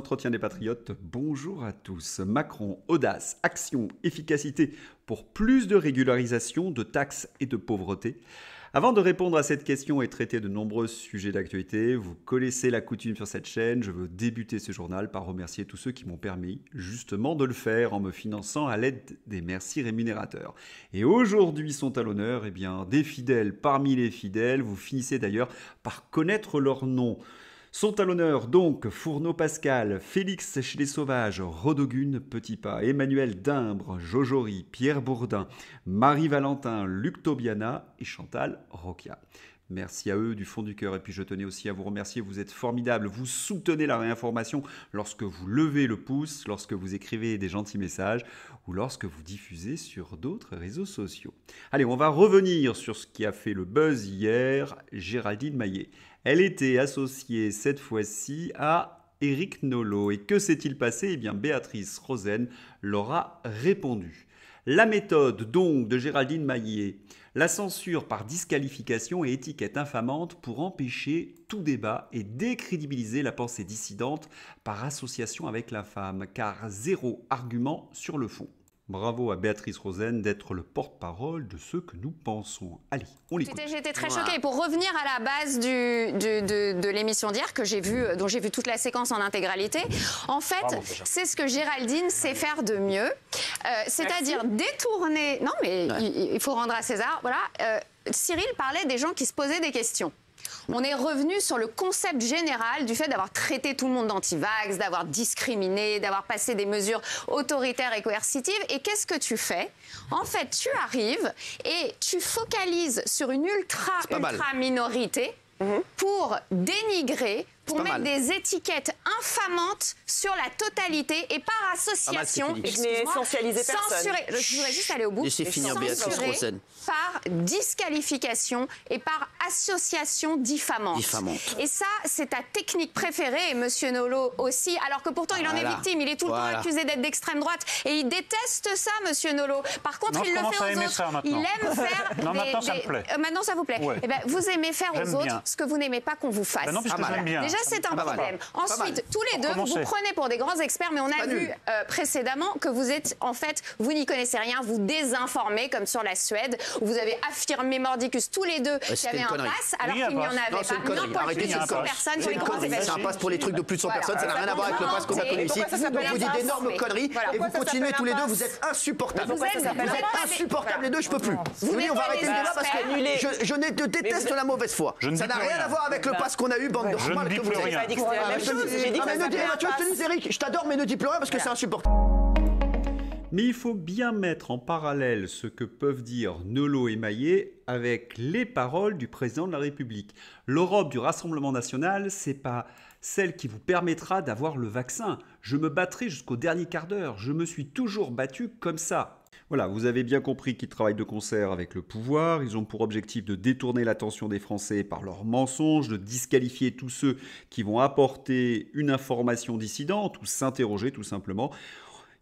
entretiens des patriotes, bonjour à tous. Macron, audace, action, efficacité pour plus de régularisation, de taxes et de pauvreté. Avant de répondre à cette question et traiter de nombreux sujets d'actualité, vous connaissez la coutume sur cette chaîne, je veux débuter ce journal par remercier tous ceux qui m'ont permis justement de le faire en me finançant à l'aide des merci rémunérateurs. Et aujourd'hui sont à l'honneur des fidèles parmi les fidèles, vous finissez d'ailleurs par connaître leur nom. Sont à l'honneur donc Fourneau Pascal, Félix chez les Sauvages, Rodogune Petitpas, Emmanuel Dimbre, Jojory, Pierre Bourdin, Marie Valentin, Luc Tobiana et Chantal Rocchia. Merci à eux du fond du cœur. Et puis je tenais aussi à vous remercier, vous êtes formidables, vous soutenez la réinformation lorsque vous levez le pouce, lorsque vous écrivez des gentils messages ou lorsque vous diffusez sur d'autres réseaux sociaux. Allez, on va revenir sur ce qui a fait le buzz hier, Géraldine Maillet. Elle était associée cette fois-ci à Éric Nolot. Et que s'est-il passé ? Béatrice Rosen leur a répondu. La méthode donc de Géraldine Maillet, la censure par disqualification et étiquette infamante pour empêcher tout débat et décrédibiliser la pensée dissidente par association avec la femme, car zéro argument sur le fond. Bravo à Béatrice Rosen d'être le porte-parole de ce que nous pensons. Allez, on l'écoute. J'étais très choquée. Et pour revenir à la base de l'émission d'hier, dont j'ai vu toute la séquence en intégralité, en fait, c'est ce que Géraldine sait faire de mieux. C'est-à-dire détourner... Non, mais il faut rendre à César. Voilà. Cyril parlait des gens qui se posaient des questions. On est revenu sur le concept général du fait d'avoir traité tout le monde d'anti-vax, d'avoir discriminé, d'avoir passé des mesures autoritaires et coercitives. Et qu'est-ce que tu fais ? En fait, tu arrives et tu focalises sur une ultra minorité pour dénigrer, pour mettre des étiquettes infamantes sur la totalité et par association. Je n'ai essentialisé personne. Je voudrais juste aller au bout. Laissez finir Béatrice Rosen. Par disqualification et par association diffamante. Et ça, c'est ta technique préférée, et Monsieur Nolot aussi, alors que pourtant il en est victime. Il est tout le temps accusé d'être d'extrême droite et il déteste ça, Monsieur Nolot. Par contre, il le fait aux autres. Il aime faire non, maintenant ça me plaît. Maintenant ça vous plaît. Ouais. Eh ben, vous aimez faire aux autres ce que vous n'aimez pas qu'on vous fasse. Ben non, puisque j'aime bien. Déjà, c'est un problème. Ensuite, tous les deux, vous vous prenez pour des grands experts, mais on a vu précédemment que vous êtes, en fait, vous n'y connaissez rien, vous désinformez, comme sur la Suède, où vous avez affirmé mordicus tous les deux qu'il y avait un pass, alors qu'il n'y en avait pas. N'importe plus de 100 personnes pour les grands événements. C'est un pass pour les trucs de plus de 100 personnes, ça n'a rien à voir avec le pass qu'on a connu ici. Donc vous dites d'énormes conneries et vous continuez tous les deux, vous êtes insupportables. Vous êtes insupportables les deux, je peux plus. Vous voulez, on va arrêter le débat parce que je déteste la mauvaise foi. Ça n'a rien à voir avec le pass qu'on a eu, bande de je ne dis plus rien. J'ai dit la même chose. J'ai dit que ça je te dis, Eric, je t'adore, mais ne dis plus rien parce que c'est insupportable. Mais il faut bien mettre en parallèle ce que peuvent dire Nolot et Maillet avec les paroles du président de la République. L'Europe du Rassemblement national, c'est pas celle qui vous permettra d'avoir le vaccin. Je me battrai jusqu'au dernier quart d'heure. Je me suis toujours battu comme ça. Voilà, vous avez bien compris qu'ils travaillent de concert avec le pouvoir. Ils ont pour objectif de détourner l'attention des Français par leurs mensonges, de disqualifier tous ceux qui vont apporter une information dissidente ou s'interroger tout simplement.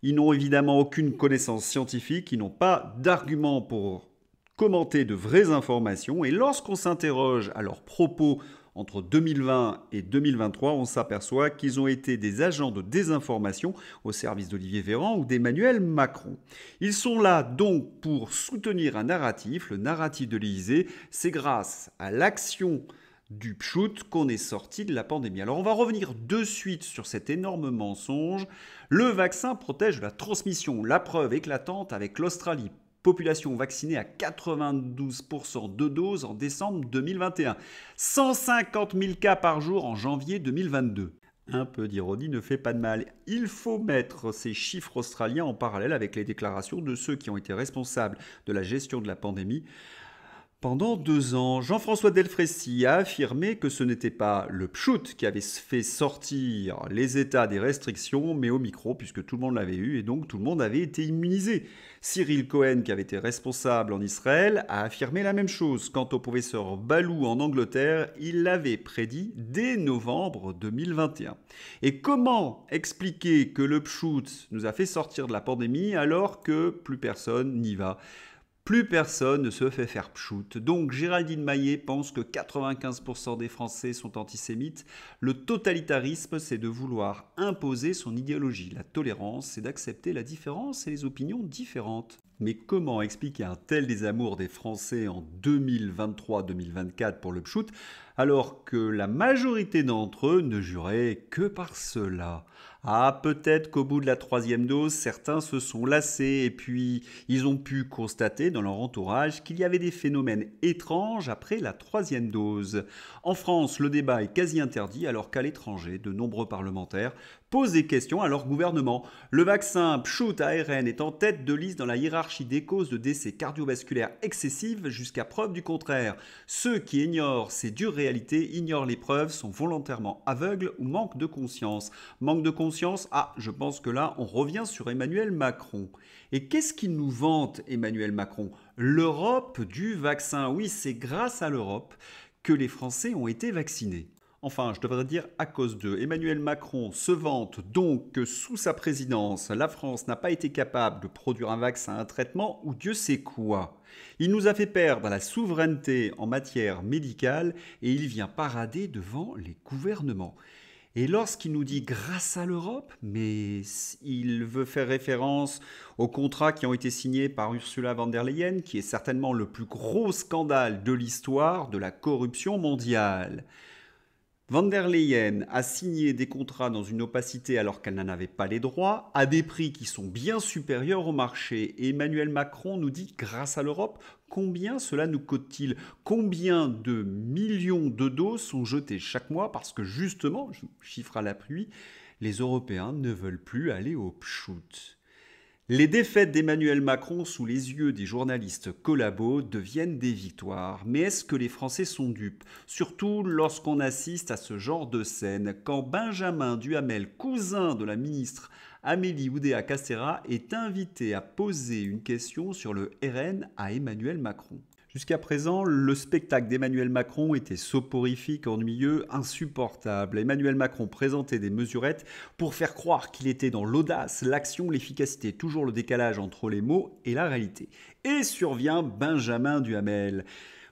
Ils n'ont évidemment aucune connaissance scientifique, ils n'ont pas d'arguments pour commenter de vraies informations. Et lorsqu'on s'interroge à leurs propos entre 2020 et 2023, on s'aperçoit qu'ils ont été des agents de désinformation au service d'Olivier Véran ou d'Emmanuel Macron. Ils sont là donc pour soutenir un narratif, le narratif de l'Élysée. C'est grâce à l'action du pchout qu'on est sorti de la pandémie. Alors on va revenir de suite sur cet énorme mensonge. Le vaccin protège de la transmission. La preuve éclatante avec l'Australie. Population vaccinée à 92% de doses en décembre 2021. 150 000 cas par jour en janvier 2022. Un peu d'ironie ne fait pas de mal. Il faut mettre ces chiffres australiens en parallèle avec les déclarations de ceux qui ont été responsables de la gestion de la pandémie. Pendant 2 ans, Jean-François Delfraissy a affirmé que ce n'était pas le pchout qui avait fait sortir les États des restrictions, mais Omicron, puisque tout le monde l'avait eu et donc tout le monde avait été immunisé. Cyril Cohen, qui avait été responsable en Israël, a affirmé la même chose. Quant au professeur Balou en Angleterre, il l'avait prédit dès novembre 2021. Et comment expliquer que le pchout nous a fait sortir de la pandémie alors que plus personne n'y va ? plus personne ne se fait faire pchout. Donc Géraldine Maillet pense que 95% des Français sont antisémites. Le totalitarisme, c'est de vouloir imposer son idéologie. La tolérance, c'est d'accepter la différence et les opinions différentes. Mais comment expliquer un tel désamour des Français en 2023-2024 pour le pchout, alors que la majorité d'entre eux ne juraient que par cela? Ah, peut-être qu'au bout de la 3e dose, certains se sont lassés et puis ils ont pu constater dans leur entourage qu'il y avait des phénomènes étranges après la 3e dose. En France, le débat est quasi interdit, alors qu'à l'étranger, de nombreux parlementaires posent des questions à leur gouvernement. Le vaccin pchout ARN est en tête de liste dans la hiérarchie des causes de décès cardiovasculaires excessives jusqu'à preuve du contraire. Ceux qui ignorent ces dures réalités, ignorent les preuves, sont volontairement aveugles ou manquent de conscience. Manque de conscience, je pense que là, on revient sur Emmanuel Macron. Et qu'est-ce qu'il nous vante, Emmanuel Macron? L'Europe du vaccin. Oui, c'est grâce à l'Europe que les Français ont été vaccinés. Enfin, je devrais dire à cause d'eux. Emmanuel Macron se vante donc que sous sa présidence, la France n'a pas été capable de produire un vaccin, un traitement ou Dieu sait quoi. Il nous a fait perdre la souveraineté en matière médicale et il vient parader devant les gouvernements. Et lorsqu'il nous dit grâce à l'Europe, mais il veut faire référence aux contrats qui ont été signés par Ursula von der Leyen, qui est certainement le plus gros scandale de l'histoire de la corruption mondiale. Von der Leyen a signé des contrats dans une opacité alors qu'elle n'en avait pas les droits, à des prix qui sont bien supérieurs au marché. Et Emmanuel Macron nous dit, grâce à l'Europe, combien cela nous coûte-t-il? Combien de millions de doses sont jetées chaque mois? Parce que justement, chiffre à l'appui, les Européens ne veulent plus aller au pchout. Les défaites d'Emmanuel Macron sous les yeux des journalistes collabos deviennent des victoires. Mais est-ce que les Français sont dupes? Surtout lorsqu'on assiste à ce genre de scène, quand Benjamin Duhamel, cousin de la ministre Amélie Oudéa-Castéra, est invité à poser une question sur le RN à Emmanuel Macron. Jusqu'à présent, le spectacle d'Emmanuel Macron était soporifique, ennuyeux, insupportable. Emmanuel Macron présentait des mesurettes pour faire croire qu'il était dans l'audace, l'action, l'efficacité, toujours le décalage entre les mots et la réalité. Et survient Benjamin Duhamel.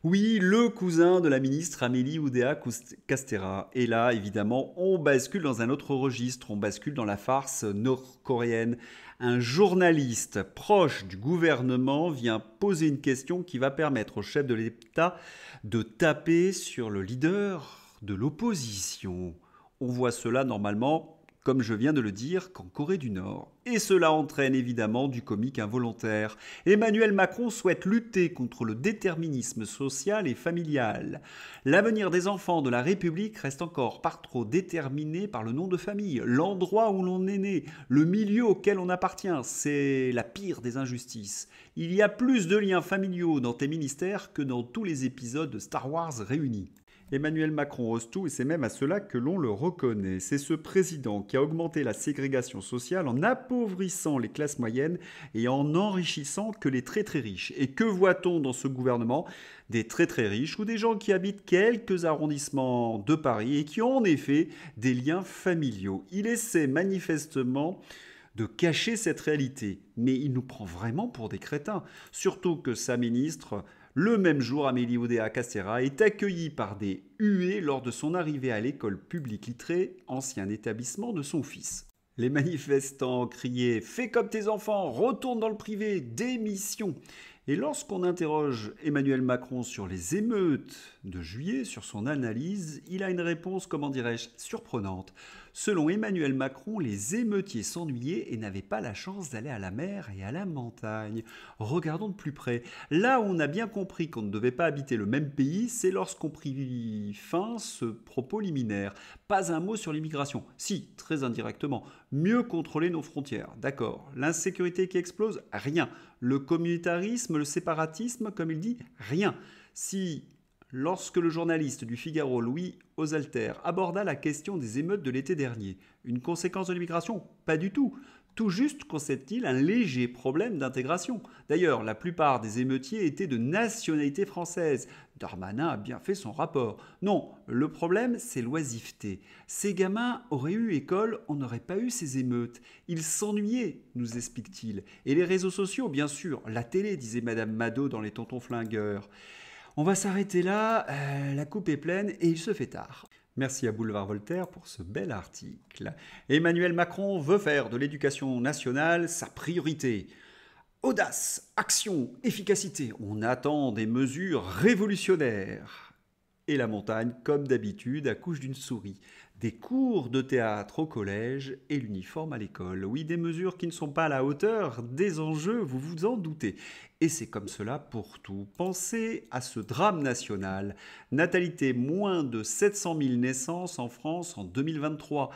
Oui, le cousin de la ministre Amélie Oudéa-Castéra. Et là, évidemment, on bascule dans un autre registre, on bascule dans la farce nord-coréenne. Un journaliste proche du gouvernement vient poser une question qui va permettre au chef de l'État de taper sur le leader de l'opposition. On voit cela normalement, comme je viens de le dire, qu'en Corée du Nord. Et cela entraîne évidemment du comique involontaire. Emmanuel Macron souhaite lutter contre le déterminisme social et familial. L'avenir des enfants de la République reste encore par trop déterminé par le nom de famille, l'endroit où l'on est né, le milieu auquel on appartient. C'est la pire des injustices. Il y a plus de liens familiaux dans tes ministères que dans tous les épisodes de Star Wars réunis. Emmanuel Macron ose tout et c'est même à cela que l'on le reconnaît. C'est ce président qui a augmenté la ségrégation sociale en appauvrissant les classes moyennes et en n'enrichissant que les très très riches. Et que voit-on dans ce gouvernement? Des très très riches ou des gens qui habitent quelques arrondissements de Paris et qui ont en effet des liens familiaux. Il essaie manifestement de cacher cette réalité, mais il nous prend vraiment pour des crétins. Surtout que sa ministre... Le même jour, Amélie Oudéa-Castéra est accueillie par des huées lors de son arrivée à l'école publique Littré, ancien établissement de son fils. Les manifestants criaient « Fais comme tes enfants, retourne dans le privé, démission !» Et lorsqu'on interroge Emmanuel Macron sur les émeutes de juillet, sur son analyse, il a une réponse, comment dirais-je, surprenante. Selon Emmanuel Macron, les émeutiers s'ennuyaient et n'avaient pas la chance d'aller à la mer et à la montagne. Regardons de plus près. Là où on a bien compris qu'on ne devait pas habiter le même pays, c'est lorsqu'on prit fin ce propos liminaire. Pas un mot sur l'immigration. Si, très indirectement. Mieux contrôler nos frontières. D'accord. L'insécurité qui explose? Rien. Le communautarisme, le séparatisme, comme il dit? Rien. Si... Lorsque le journaliste du Figaro, Louis Osalter, aborda la question des émeutes de l'été dernier, une conséquence de l'immigration? Pas du tout. Tout juste concède-t-il un léger problème d'intégration. D'ailleurs, la plupart des émeutiers étaient de nationalité française. Darmanin a bien fait son rapport. Non, le problème, c'est l'oisiveté. Ces gamins auraient eu école, on n'aurait pas eu ces émeutes. Ils s'ennuyaient, nous explique-t-il. Et les réseaux sociaux, bien sûr. La télé, disait Madame Mado dans Les Tontons Flingueurs. On va s'arrêter là, la coupe est pleine et il se fait tard. Merci à Boulevard Voltaire pour ce bel article. Emmanuel Macron veut faire de l'éducation nationale sa priorité. Audace, action, efficacité. On attend des mesures révolutionnaires. Et la montagne, comme d'habitude, accouche d'une souris. Des cours de théâtre au collège et l'uniforme à l'école. Oui, des mesures qui ne sont pas à la hauteur des enjeux, vous vous en doutez. Et c'est comme cela pour tout. Pensez à ce drame national. Natalité, moins de 700 000 naissances en France en 2023.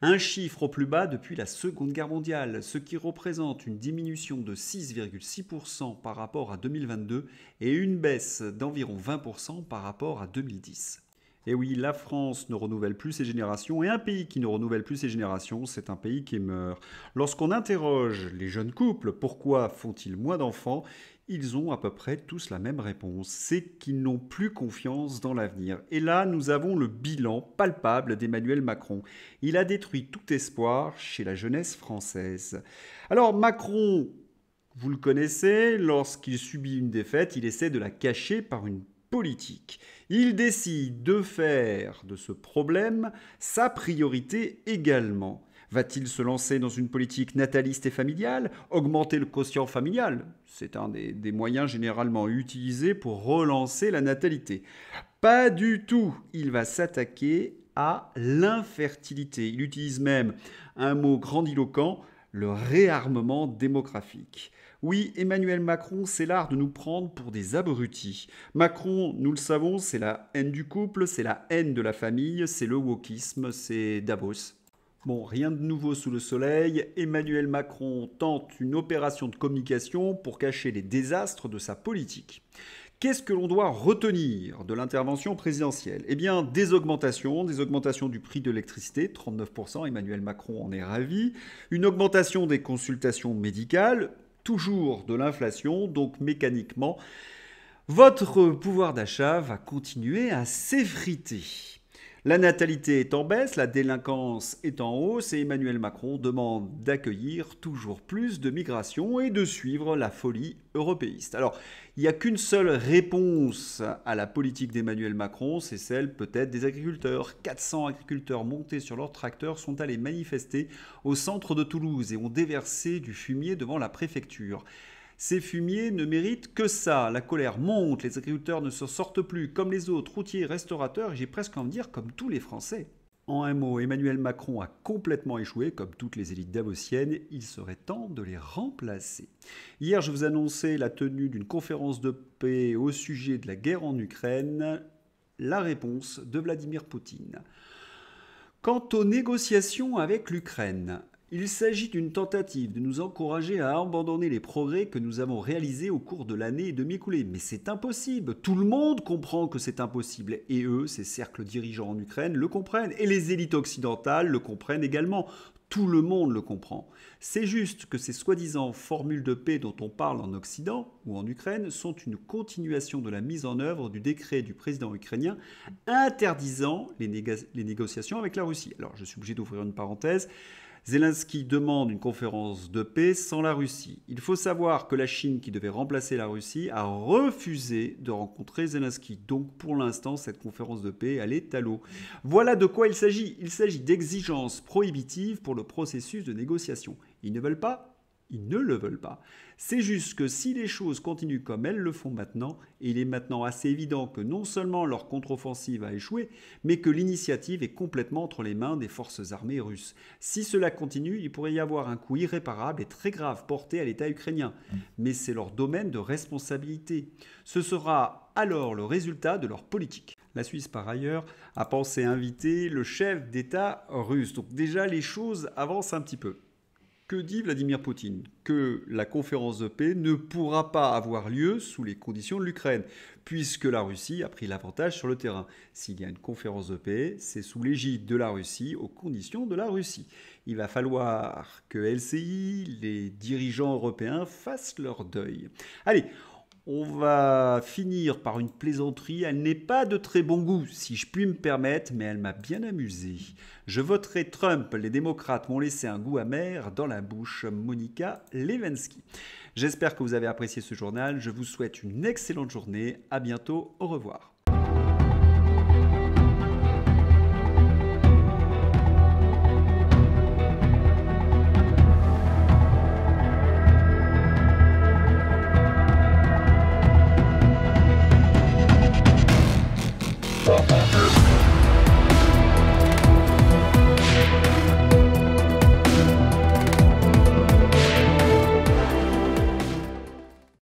Un chiffre au plus bas depuis la Seconde Guerre mondiale, ce qui représente une diminution de 6,6% par rapport à 2022 et une baisse d'environ 20% par rapport à 2010. Et oui, la France ne renouvelle plus ses générations, et un pays qui ne renouvelle plus ses générations, c'est un pays qui meurt. Lorsqu'on interroge les jeunes couples, pourquoi font-ils moins d'enfants ? Ils ont à peu près tous la même réponse, c'est qu'ils n'ont plus confiance dans l'avenir. Et là, nous avons le bilan palpable d'Emmanuel Macron. Il a détruit tout espoir chez la jeunesse française. Alors Macron, vous le connaissez, lorsqu'il subit une défaite, il essaie de la cacher par une politique. Il décide de faire de ce problème sa priorité également. Va-t-il se lancer dans une politique nataliste et familiale ? Augmenter le quotient familial ? C'est un des moyens généralement utilisés pour relancer la natalité. Pas du tout. Il va s'attaquer à l'infertilité. Il utilise même un mot grandiloquent, le réarmement démographique. Oui, Emmanuel Macron, c'est l'art de nous prendre pour des abrutis. Macron, nous le savons, c'est la haine du couple, c'est la haine de la famille, c'est le wokisme, c'est Davos. Bon, rien de nouveau sous le soleil. Emmanuel Macron tente une opération de communication pour cacher les désastres de sa politique. Qu'est-ce que l'on doit retenir de l'intervention présidentielle ? Eh bien, des augmentations du prix de l'électricité, 39%, Emmanuel Macron en est ravi. Une augmentation des consultations médicales, toujours de l'inflation, donc mécaniquement, votre pouvoir d'achat va continuer à s'effriter. La natalité est en baisse, la délinquance est en hausse et Emmanuel Macron demande d'accueillir toujours plus de migration et de suivre la folie européiste. Alors, il n'y a qu'une seule réponse à la politique d'Emmanuel Macron, c'est celle peut-être des agriculteurs. 400 agriculteurs montés sur leurs tracteurs sont allés manifester au centre de Toulouse et ont déversé du fumier devant la préfecture. Ces fumiers ne méritent que ça. La colère monte, les agriculteurs ne se sortent plus comme les autres, routiers, restaurateurs, et j'ai presque envie de dire comme tous les Français. En un mot, Emmanuel Macron a complètement échoué, comme toutes les élites davotiennes. Il serait temps de les remplacer. Hier, je vous annonçais la tenue d'une conférence de paix au sujet de la guerre en Ukraine. La réponse de Vladimir Poutine. Quant aux négociations avec l'Ukraine, il s'agit d'une tentative de nous encourager à abandonner les progrès que nous avons réalisés au cours de l'année et demie écoulée. Mais c'est impossible. Tout le monde comprend que c'est impossible. Et eux, ces cercles dirigeants en Ukraine, le comprennent. Et les élites occidentales le comprennent également. Tout le monde le comprend. C'est juste que ces soi-disant formules de paix dont on parle en Occident ou en Ukraine sont une continuation de la mise en œuvre du décret du président ukrainien interdisant les négociations avec la Russie. Alors, je suis obligé d'ouvrir une parenthèse. Zelensky demande une conférence de paix sans la Russie. Il faut savoir que la Chine, qui devait remplacer la Russie, a refusé de rencontrer Zelensky. Donc pour l'instant, cette conférence de paix, elle est à l'eau. Voilà de quoi il s'agit. Il s'agit d'exigences prohibitives pour le processus de négociation. Ils ne veulent pas ? Ils ne le veulent pas. C'est juste que si les choses continuent comme elles le font maintenant, il est maintenant assez évident que non seulement leur contre-offensive a échoué, mais que l'initiative est complètement entre les mains des forces armées russes. Si cela continue, il pourrait y avoir un coup irréparable et très grave porté à l'État ukrainien. Mais c'est leur domaine de responsabilité. Ce sera alors le résultat de leur politique. La Suisse, par ailleurs, a pensé inviter le chef d'État russe. Donc déjà, les choses avancent un petit peu. Que dit Vladimir Poutine? Que la conférence de paix ne pourra pas avoir lieu sous les conditions de l'Ukraine, puisque la Russie a pris l'avantage sur le terrain. S'il y a une conférence de paix, c'est sous l'égide de la Russie, aux conditions de la Russie. Il va falloir que LCI, les dirigeants européens, fassent leur deuil. Allez, on va finir par une plaisanterie. Elle n'est pas de très bon goût, si je puis me permettre, mais elle m'a bien amusé. Je voterai Trump. Les démocrates m'ont laissé un goût amer dans la bouche. Monica Lewinsky. J'espère que vous avez apprécié ce journal. Je vous souhaite une excellente journée. À bientôt. Au revoir.